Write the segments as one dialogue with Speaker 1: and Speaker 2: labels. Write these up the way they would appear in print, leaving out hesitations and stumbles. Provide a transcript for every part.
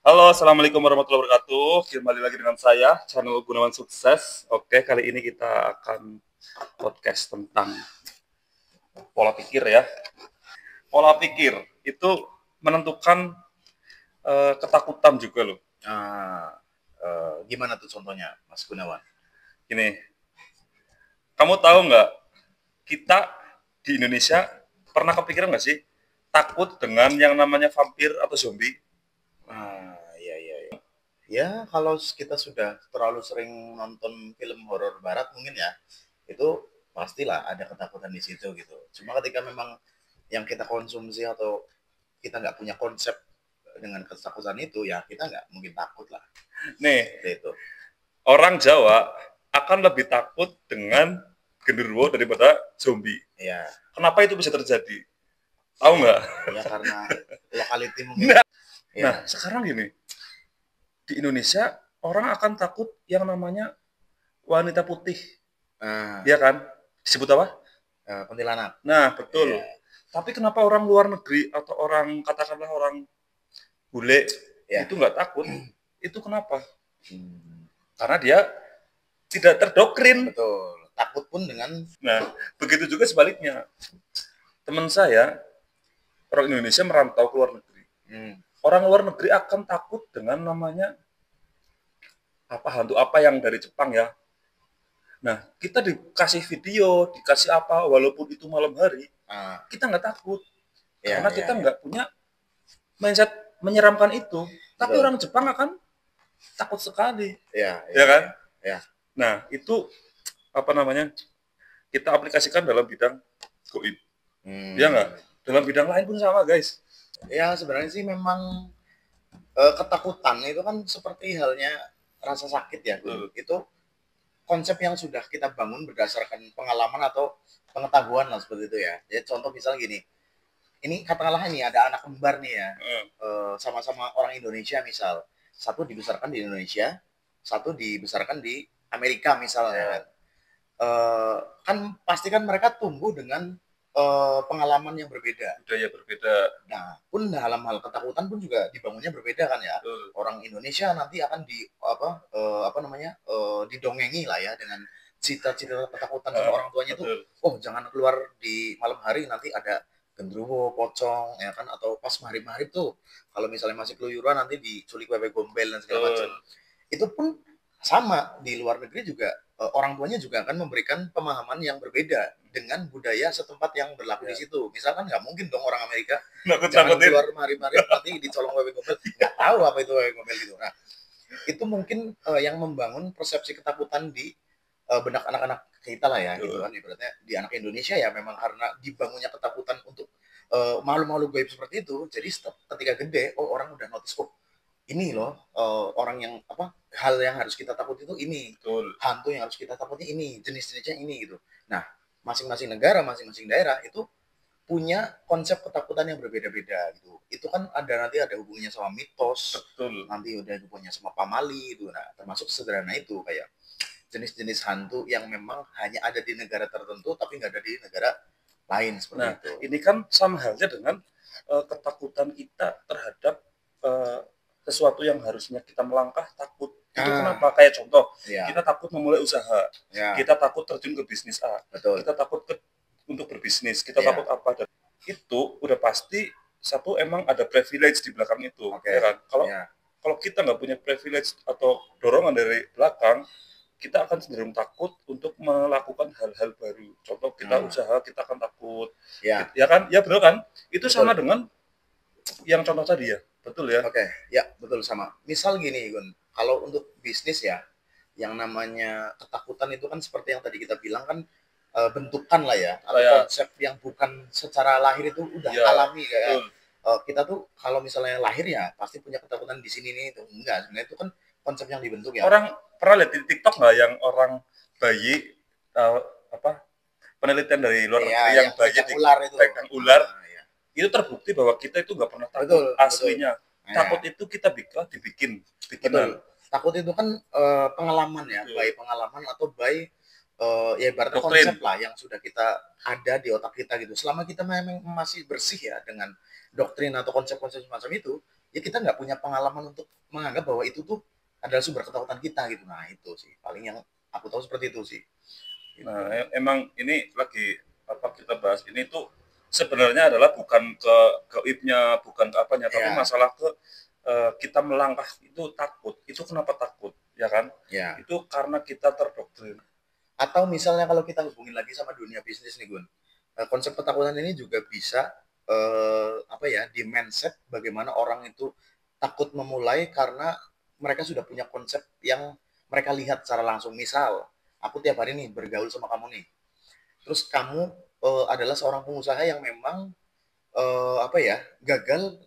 Speaker 1: Halo, assalamualaikum warahmatullahi wabarakatuh. Kembali lagi dengan saya, channel Gunawan Sukses. Oke, kali ini kita akan podcast tentang pola pikir ya. Pola pikir itu menentukan ketakutan juga loh.
Speaker 2: Gimana tuh contohnya, Mas Gunawan?
Speaker 1: Gini, kamu tahu nggak, kita di Indonesia pernah kepikiran nggak sih takut dengan yang namanya vampir atau zombie?
Speaker 2: Iya. Ya, kalau kita sudah terlalu sering nonton film horor barat mungkin ya, itu pastilah ada ketakutan di situ gitu. Cuma ketika memang yang kita konsumsi atau kita nggak punya konsep dengan ketakutan itu, ya kita nggak mungkin takut lah.
Speaker 1: Nih,
Speaker 2: Seperti itu.
Speaker 1: orang Jawa akan lebih takut dengan genderuwo daripada zombie.
Speaker 2: Ya,
Speaker 1: Kenapa itu bisa terjadi? Tahu nggak?
Speaker 2: ya karena locality mungkin.
Speaker 1: Nah,
Speaker 2: Ya,
Speaker 1: sekarang gini, di Indonesia orang akan takut yang namanya wanita putih, ya kan? Disebut apa?
Speaker 2: kuntilanak.
Speaker 1: Nah, betul.
Speaker 2: Ya,
Speaker 1: Tapi kenapa orang luar negeri atau orang katakanlah orang bule
Speaker 2: ya.
Speaker 1: itu nggak takut? Itu kenapa?
Speaker 2: Hmm,
Speaker 1: Karena dia tidak terdoktrin.
Speaker 2: betul. Takut pun dengan
Speaker 1: Nah, begitu juga sebaliknya. Teman saya, orang Indonesia merantau ke luar negeri. Orang luar negeri akan takut dengan namanya apa hantu apa yang dari Jepang ya. Nah, kita dikasih video, dikasih apa, walaupun itu malam hari, kita nggak takut. Karena kita nggak punya mindset menyeramkan itu. Tapi
Speaker 2: Betul.
Speaker 1: orang Jepang akan takut sekali.
Speaker 2: Ya
Speaker 1: kan?
Speaker 2: Ya.
Speaker 1: Nah, itu apa namanya, kita aplikasikan dalam bidang goib. Ya nggak? Dalam bidang lain pun sama, guys.
Speaker 2: Ya, sebenarnya sih memang ketakutan itu kan seperti halnya rasa sakit ya, Gun. Itu konsep yang sudah kita bangun berdasarkan pengalaman atau pengetahuan lah seperti itu ya. Jadi contoh misalnya gini, ini katakanlah ini ada anak kembar nih ya, sama-sama orang Indonesia misal, satu dibesarkan di Indonesia, satu dibesarkan di Amerika misalnya. Kan pasti kan mereka tumbuh dengan pengalaman yang berbeda,
Speaker 1: budaya berbeda.
Speaker 2: Nah, pun dalam hal ketakutan pun juga dibangunnya berbeda kan ya. Orang Indonesia nanti akan didongengi lah ya dengan cita-cita ketakutan sama orang tuanya itu. Oh, jangan keluar di malam hari, nanti ada genderuwo, pocong ya kan, atau pas maghrib-maghrib tuh kalau misalnya masih keluyuran nanti diculik wewe gombel dan segala macam. Itu pun sama di luar negeri juga, orang tuanya juga akan memberikan pemahaman yang berbeda dengan budaya setempat yang berlaku di situ. Misalkan nggak mungkin dong orang Amerika jangan keluar mari-mari nanti dicolong wewe gombel, nggak tahu apa itu wewe gombel gitu. Nah, itu mungkin yang membangun persepsi ketakutan di benak anak-anak kita lah ya, gitu kan. Ibaratnya di anak Indonesia ya memang karena dibangunnya ketakutan untuk malu-malu gaib seperti itu, jadi ketika gede, oh orang udah notice, oh ini loh orang yang hal yang harus kita takuti itu ini. Hantu yang harus kita takuti ini, jenis-jenisnya ini gitu. Nah, masing-masing negara, masing-masing daerah itu punya konsep ketakutan yang berbeda-beda gitu. Itu kan nanti ada hubungannya sama mitos.
Speaker 1: Betul.
Speaker 2: Nanti udah hubungannya sama pamali itu. Nah, termasuk sederhana itu kayak jenis-jenis hantu yang memang hanya ada di negara tertentu tapi nggak ada di negara lain seperti itu.
Speaker 1: Ini kan sama halnya dengan ketakutan kita terhadap sesuatu yang harusnya kita melangkah takut. Itu kenapa? Kayak contoh, kita takut memulai usaha, kita takut terjun ke bisnis A, kita takut untuk berbisnis, kita takut apa, dan itu udah pasti satu emang ada privilege di belakang itu, ya kan? Kalau kita nggak punya privilege atau dorongan dari belakang, kita akan cenderung takut untuk melakukan hal-hal baru. Contoh kita usaha, kita akan takut, ya kan? Ya betul kan? Itu sama dengan yang contoh tadi ya, betul ya?
Speaker 2: Ya betul sama. Misal gini, Gun, kalau untuk bisnis ya, yang namanya ketakutan itu kan seperti yang tadi kita bilang kan bentukan lah ya, atau konsep yang bukan secara lahir itu udah alami kayak kita tuh kalau misalnya lahir ya pasti punya ketakutan di sini nih, itu enggak, sebenarnya itu kan konsep yang dibentuk ya.
Speaker 1: Orang pernah lihat di TikTok nggak yang orang bayi penelitian dari luar negeri yang bayi dipegang ular, itu terbukti bahwa kita itu nggak pernah takut aslinya. Takut itu kita dibikin.
Speaker 2: Takut itu kan pengalaman ya, baik pengalaman atau baik ya ibaratnya konsep lah yang sudah kita ada di otak kita gitu. Selama kita memang masih bersih ya dengan doktrin atau konsep-konsep semacam itu, ya kita nggak punya pengalaman untuk menganggap bahwa itu tuh adalah sumber ketakutan kita gitu. Nah itu sih paling yang aku tahu seperti itu sih.
Speaker 1: Nah, emang ini lagi apa kita bahas ini tuh sebenarnya adalah bukan ke gaibnya, bukan ke apanya, tapi masalah ke kita melangkah itu takut. Itu kenapa takut, ya kan?
Speaker 2: Ya.
Speaker 1: Itu karena kita terdoktrin.
Speaker 2: Atau misalnya kalau kita hubungin lagi sama dunia bisnis nih Gun, konsep ketakutan ini juga bisa apa ya di mindset bagaimana orang itu takut memulai karena mereka sudah punya konsep yang mereka lihat secara langsung. Misal aku tiap hari nih bergaul sama kamu nih, terus kamu adalah seorang pengusaha yang memang apa ya gagal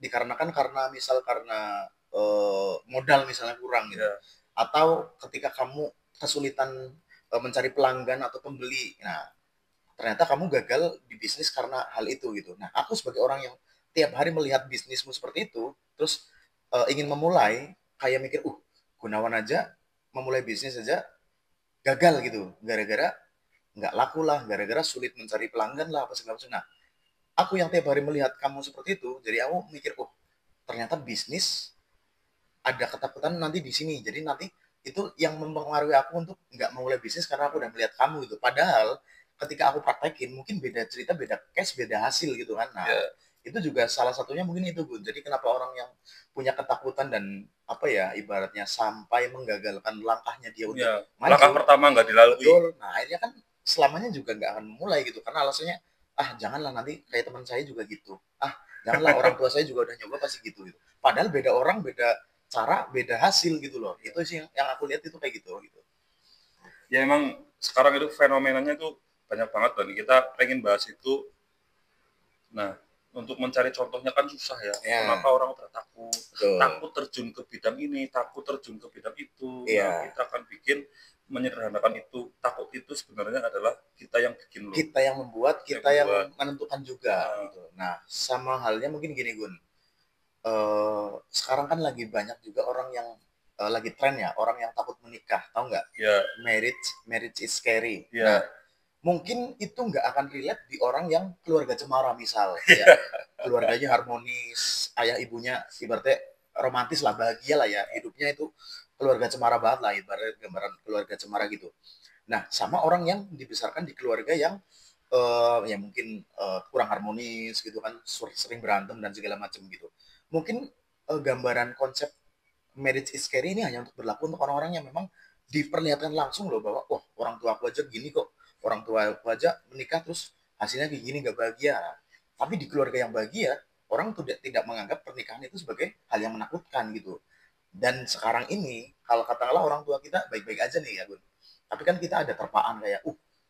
Speaker 2: dikarenakan karena modal misalnya kurang gitu, atau ketika kamu kesulitan mencari pelanggan atau pembeli, nah ternyata kamu gagal di bisnis karena hal itu gitu. Nah aku sebagai orang yang tiap hari melihat bisnismu seperti itu, terus ingin memulai, kayak mikir Gunawan aja memulai bisnis aja gagal gitu gara-gara nggak laku lah, gara-gara sulit mencari pelanggan lah apa segala macam. Nah aku yang tiap hari melihat kamu seperti itu, jadi aku mikir, ternyata bisnis ada ketakutan nanti di sini. Jadi nanti itu yang mempengaruhi aku untuk nggak memulai bisnis karena aku udah melihat kamu gitu. Padahal ketika aku praktekin mungkin beda cerita, beda case, beda hasil gitu kan. Nah, itu juga salah satunya mungkin itu Gun. Jadi kenapa orang yang punya ketakutan dan apa ya ibaratnya sampai menggagalkan langkahnya dia untuk
Speaker 1: maju, langkah pertama nggak dilalui.
Speaker 2: Betul. Nah akhirnya kan selamanya juga nggak akan memulai gitu karena alasannya janganlah nanti kayak teman saya juga gitu, janganlah orang tua saya juga udah nyoba pasti gitu. Padahal beda orang, beda cara, beda hasil gitu loh. Itu sih yang aku lihat itu kayak gitu.
Speaker 1: Ya emang sekarang itu fenomenanya tuh banyak banget dan kita pengen bahas itu. Nah, untuk mencari contohnya kan susah ya. Kenapa orang udah takut terjun ke bidang ini, takut terjun ke bidang itu. Nah, kita akan bikin menyederhanakan itu. Takut itu sebenarnya adalah kita yang bikin loh.
Speaker 2: Kita yang membuat, kita yang menentukan juga. Gitu. Nah, sama halnya mungkin gini Gun. Sekarang kan lagi banyak juga orang yang lagi tren ya, orang yang takut menikah, tahu nggak? Marriage is scary. Nah, mungkin itu nggak akan relate di orang yang keluarga cemara misal, ya. Keluarganya harmonis, ayah ibunya ibaratnya romantis lah, bahagia lah ya, hidupnya itu keluarga cemara banget lah, ibaratnya gambaran keluarga cemara gitu. Nah, sama orang yang dibesarkan di keluarga yang ya mungkin kurang harmonis gitu kan, sering berantem dan segala macam gitu. Mungkin gambaran konsep marriage is scary ini hanya untuk berlaku untuk orang-orang yang memang diperlihatkan langsung loh bahwa orang tua aku aja gini kok, orang tua aku aja menikah terus hasilnya kayak gini nggak bahagia. Tapi di keluarga yang bahagia orang tidak menganggap pernikahan itu sebagai hal yang menakutkan gitu. Dan sekarang ini kalau katakanlah orang tua kita baik-baik aja nih ya Gun, tapi kan kita ada terpaan kayak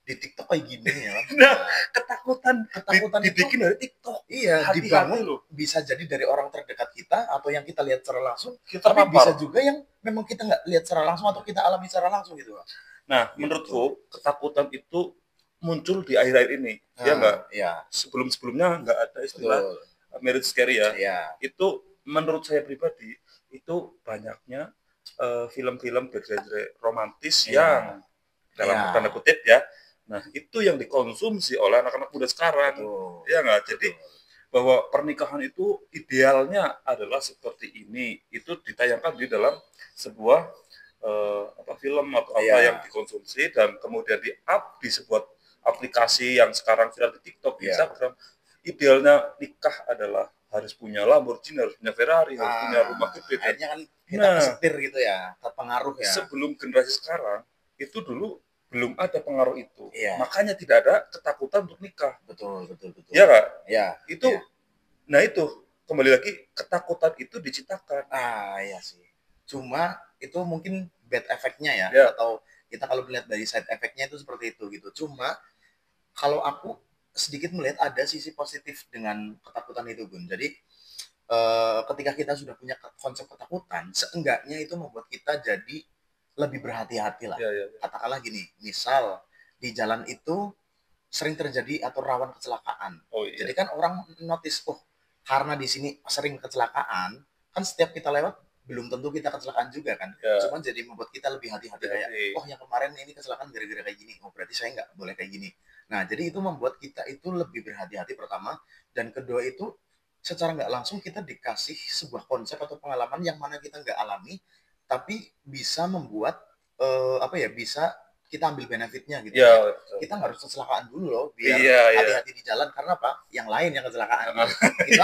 Speaker 2: di TikTok kayak gini ya kan.
Speaker 1: Nah, ketakutan
Speaker 2: dibikin dari TikTok. Iya, dibangun loh. Bisa jadi dari orang terdekat kita atau yang kita lihat secara langsung, tapi bisa juga yang memang kita nggak lihat secara langsung atau kita alami secara langsung gitu.
Speaker 1: Nah, menurutku ketakutan itu muncul di akhir-akhir ini, ya nggak?
Speaker 2: Iya.
Speaker 1: Sebelum-sebelumnya nggak ada istilah marriage scary ya. Itu menurut saya pribadi itu banyaknya film-film bergenre romantis yang dalam tanda kutip ya. Nah, itu yang dikonsumsi oleh anak-anak muda sekarang. Ya nggak? Jadi bahwa pernikahan itu idealnya adalah seperti ini. Itu ditayangkan di dalam sebuah film atau apa yang dikonsumsi dan kemudian di-up di sebuah aplikasi yang sekarang viral di TikTok, di Instagram. Idealnya nikah adalah harus punya Lamborghini, harus punya Ferrari, harus punya rumah gede.
Speaker 2: Akhirnya kan kita kesetir gitu ya, terpengaruh ya.
Speaker 1: Sebelum generasi sekarang, itu dulu belum ada pengaruh itu. Makanya tidak ada ketakutan untuk nikah.
Speaker 2: Betul.
Speaker 1: Iya Kak?
Speaker 2: Iya.
Speaker 1: Itu, nah itu, kembali lagi, ketakutan itu diciptakan.
Speaker 2: Iya sih. Cuma itu mungkin bad effect-nya ya. Atau kita kalau melihat dari side effect-nya itu seperti itu gitu. Cuma kalau aku sedikit melihat ada sisi positif dengan ketakutan itu Gun. Jadi ketika kita sudah punya konsep ketakutan, seenggaknya itu membuat kita jadi lebih berhati-hati lah. Katakanlah gini, misal di jalan itu sering terjadi atau rawan kecelakaan. Jadi kan orang notice, karena di sini sering kecelakaan, kan setiap kita lewat belum tentu kita kecelakaan juga kan. Cuman jadi membuat kita lebih hati-hati kayak, yang kemarin ini kecelakaan gara-gara kayak gini. Berarti saya nggak boleh kayak gini. Nah, jadi itu membuat kita itu lebih berhati-hati pertama, dan kedua itu secara nggak langsung kita dikasih sebuah konsep atau pengalaman yang mana kita nggak alami, tapi bisa membuat apa ya, bisa kita ambil benefitnya gitu.
Speaker 1: Ya,
Speaker 2: kita nggak harus kecelakaan dulu loh biar hati-hati di jalan, karena apa, yang lain yang kecelakaan gitu.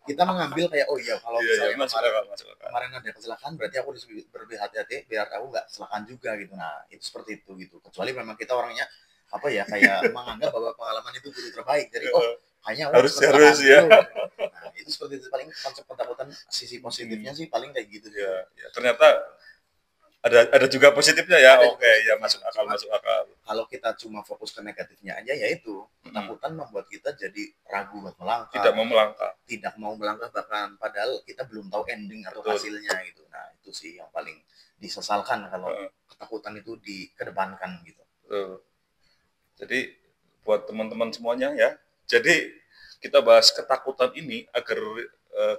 Speaker 2: kita mengambil kayak, oh iya kalau misalnya kemarin ada kecelakaan berarti aku harus berhati-hati biar aku nggak kecelakaan juga gitu. Nah itu seperti itu gitu, kecuali memang kita orangnya apa ya, kayak menganggap bahwa pengalaman itu guru terbaik, jadi hanya
Speaker 1: harus ya.
Speaker 2: Nah itu seperti itu, paling konsep ketakutan sisi positifnya sih paling kayak gitu
Speaker 1: ya. Ternyata ada juga positifnya ya. Oke, ya masuk akal.
Speaker 2: Kalau kita cuma fokus ke negatifnya aja, yaitu ketakutan membuat kita jadi ragu buat melangkah, tidak mau melangkah bahkan padahal kita belum tahu ending atau hasilnya gitu. Nah itu sih yang paling disesalkan kalau ketakutan itu dikedepankan gitu.
Speaker 1: Jadi buat teman-teman semuanya ya, jadi kita bahas ketakutan ini agar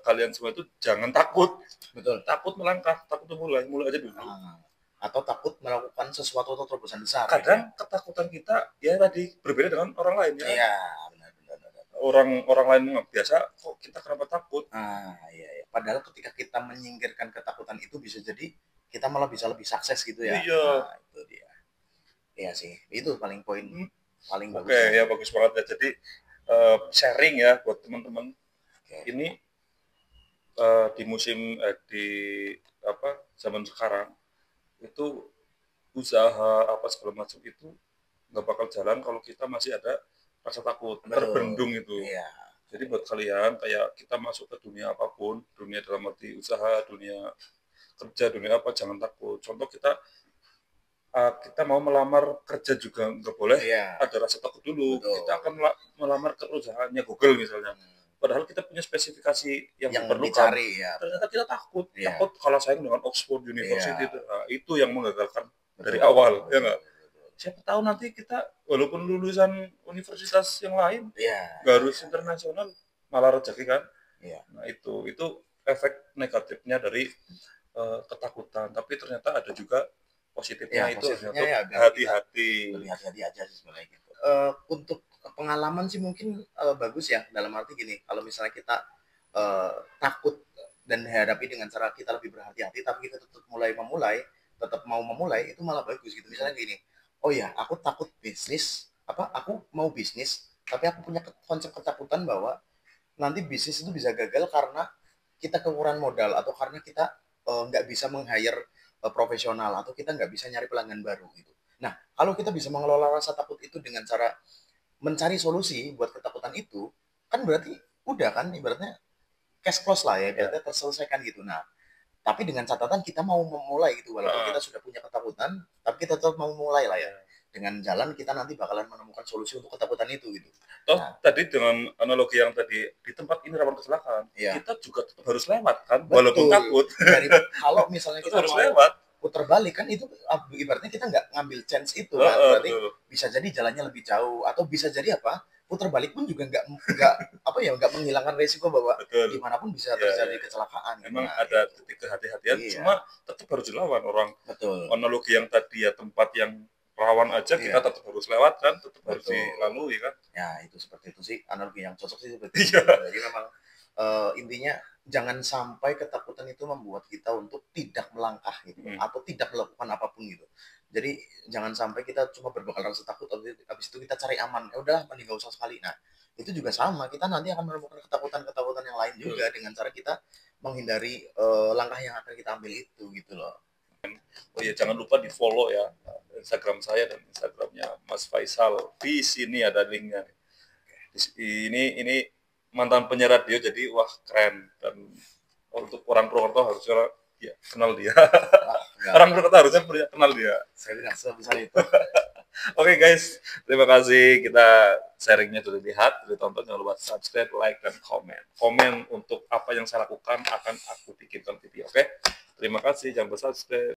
Speaker 1: kalian semua itu jangan takut.
Speaker 2: Betul.
Speaker 1: Takut melangkah, takut mulai aja dulu.
Speaker 2: Atau takut melakukan sesuatu atau terobosan besar.
Speaker 1: Kadang ketakutan kita ya tadi berbeda dengan orang lain ya.
Speaker 2: Iya, benar.
Speaker 1: Orang lain biasa, kok kita kenapa takut?
Speaker 2: Iya. Padahal ketika kita menyingkirkan ketakutan itu bisa jadi kita malah bisa lebih sukses gitu ya.
Speaker 1: Iya.
Speaker 2: Nah, itu dia. Iya sih, itu paling poin paling bagus.
Speaker 1: Oke, ya bagus banget ya. Jadi sharing ya buat teman-teman. Ini di musim di zaman sekarang itu usaha apa segala macam itu nggak bakal jalan kalau kita masih ada rasa takut. Terbendung itu.
Speaker 2: Iya.
Speaker 1: Jadi buat kalian kayak kita masuk ke dunia apapun, dunia dalam arti usaha, dunia kerja, dunia apa, jangan takut. Contoh kita mau melamar kerja juga nggak boleh ada rasa takut dulu. Betul. Kita akan melamar ke usahanya Google misalnya. Padahal kita punya spesifikasi yang diperlukan. Ternyata kita takut kalau saing dengan Oxford University itu yang menggagalkan dari awal, ya nggak? Siapa tahu nanti kita walaupun lulusan universitas yang lain, nggak harus internasional, malah rezeki kan? Nah itu efek negatifnya dari ketakutan. Tapi ternyata ada juga positifnya itu hati-hati.
Speaker 2: Lebih hati-hati aja sih sebenarnya gitu. Untuk pengalaman sih mungkin bagus ya, dalam arti gini, kalau misalnya kita takut dan dihadapi dengan cara kita lebih berhati-hati, tapi kita tetap mau memulai, itu malah bagus gitu. Misalnya gini, oh ya aku takut bisnis, aku mau bisnis, tapi aku punya konsep ketakutan bahwa nanti bisnis itu bisa gagal karena kita kekurangan modal atau karena kita nggak bisa meng-hire profesional atau kita nggak bisa nyari pelanggan baru gitu. Nah, kalau kita bisa mengelola rasa takut itu dengan cara mencari solusi buat ketakutan itu, kan berarti udah kan ibaratnya cash close lah ya, berarti terselesaikan gitu. Nah, tapi dengan catatan kita mau memulai gitu, walaupun kita sudah punya ketakutan, tapi kita tetap mau mulai lah ya. Dengan jalan kita nanti bakalan menemukan solusi untuk ketakutan itu gitu.
Speaker 1: Tadi dengan analogi yang tadi di tempat ini rawan kecelakaan, kita juga tetap harus lewat kan, walaupun takut.
Speaker 2: Kalau misalnya kita
Speaker 1: harus lewat,
Speaker 2: putar balik kan itu ibaratnya kita nggak ngambil chance itu kan, berarti bisa jadi jalannya lebih jauh atau bisa jadi putar balik pun juga nggak menghilangkan resiko bahwa dimanapun bisa terjadi kecelakaan.
Speaker 1: Memang ada titik kehati-hatian, cuma tetap harus dilawan orang. Analogi yang tadi ya, tempat yang rawan aja kita tetap harus lewat kan, tetap harus dilalui kan.
Speaker 2: Ya itu seperti itu sih, analogi yang cocok sih seperti itu. Jadi memang intinya jangan sampai ketakutan itu membuat kita untuk tidak melangkah gitu, atau tidak melakukan apapun gitu. Jadi jangan sampai kita cuma berbekal rasa takut, habis itu kita cari aman, ya udah mending gak usah sekali. Nah itu juga sama, kita nanti akan menemukan ketakutan yang lain juga dengan cara kita menghindari langkah yang akan kita ambil itu gitu loh.
Speaker 1: Oh ya, jangan lupa di follow ya Instagram saya dan Instagramnya Mas Faisal. Di sini ada linknya. Ini mantan penyiar radio, jadi wah keren, dan untuk orang Purwokerto harusnya kenal dia. Orang Purwokerto harusnya kenal dia.
Speaker 2: Saya tidak sebesar itu.
Speaker 1: Oke guys, terima kasih, kita sharingnya sudah dilihat, sudah tonton. Jangan lupa subscribe, like, dan komen untuk apa yang saya lakukan, akan aku bikinkan video. Oke, terima kasih, jangan lupa subscribe.